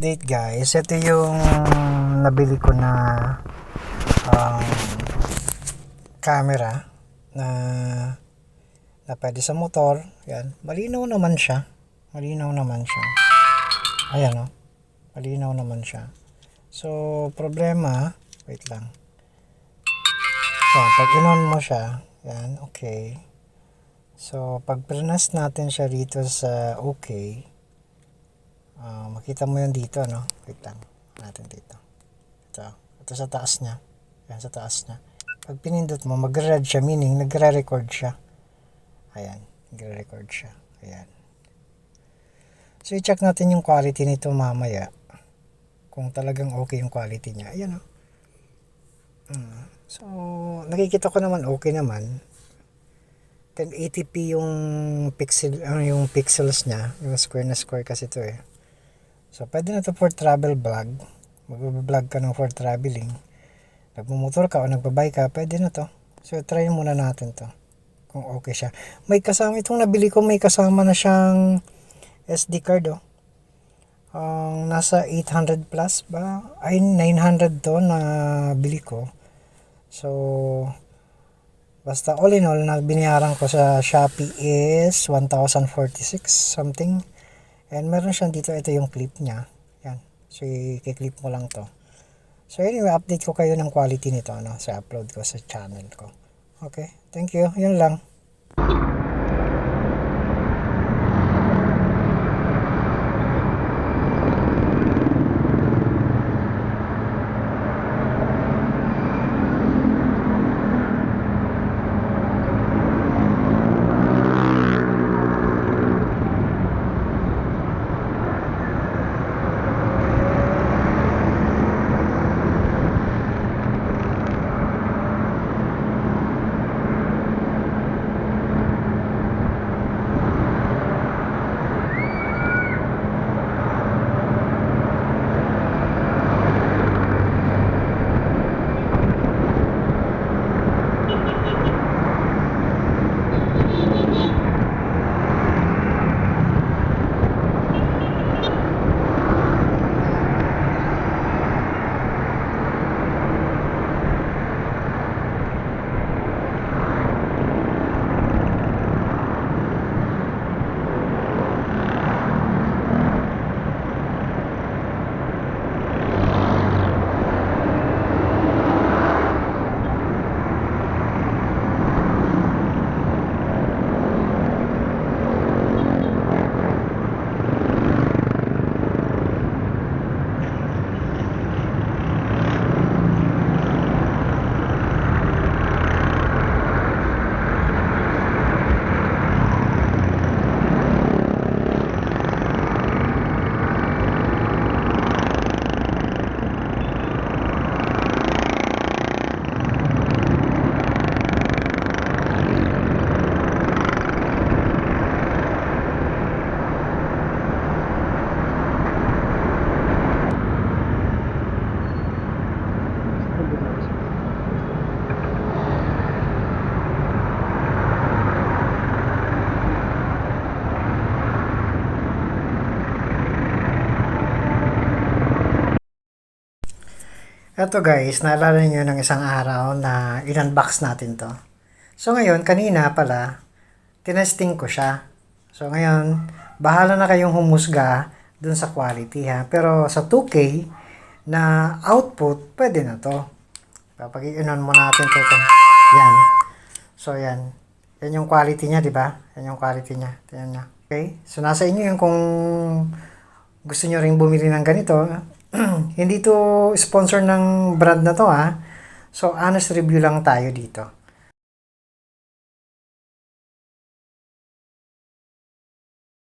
update guys, ito yung nabili ko na um, camera na pwede sa motor. Yan, malinaw naman siya. Ayan o, malinaw naman siya. So problema, wait lang. Yan, pag inon mo siya, yan, okay. So pag prinas natin siya dito sa okay, makita mo yun dito, no? Wait lang natin dito. Ito sa taas niya. Yan, sa taas niya. Pag pinindot mo, mag-red siya, meaning nagre-record siya. Ayan, nagre-record siya. Ayan. So, i-check natin yung quality nito mamaya. Kung talagang okay yung quality niya. Ayan, no? So, nakikita ko naman okay naman. 1080p yung yung pixels niya. Yung square na square kasi ito eh. So, pwede na to for travel vlog. Mag-vlog ka ng for traveling. Nagmumotor ka o nagbabay ka, pwede na to. So, try muna natin to. Kung okay siya. May kasama, itong nabili ko, may kasama na siyang SD card, oh. Nasa 800 plus ba? Ay, 900 to na bili ko. So, basta all in all, na binayaran ko sa Shopee is 1,046 something. And meron siyang dito, ito yung clip niya. Yan. So, i-clip mo lang to. So, anyway, update ko kayo ng quality nito, no? Sa upload ko sa channel ko. Okay, thank you. Yun lang. Eto guys, naalala nyo ng isang araw na in-unbox natin to. So ngayon, kanina pala, tinesting ko siya. So ngayon, bahala na kayong humusga dun sa quality ha. Pero sa 2K na output, pwede na to. Kapag i-on mo natin to. Yan. So yan. Yan yung quality niya, di ba? Yan yung quality niya. Tingnan niya. Okay? So nasa inyo yung kung gusto nyo ring bumili ng ganito. Hindi to sponsor ng brand na to ha. So honest review lang tayo dito.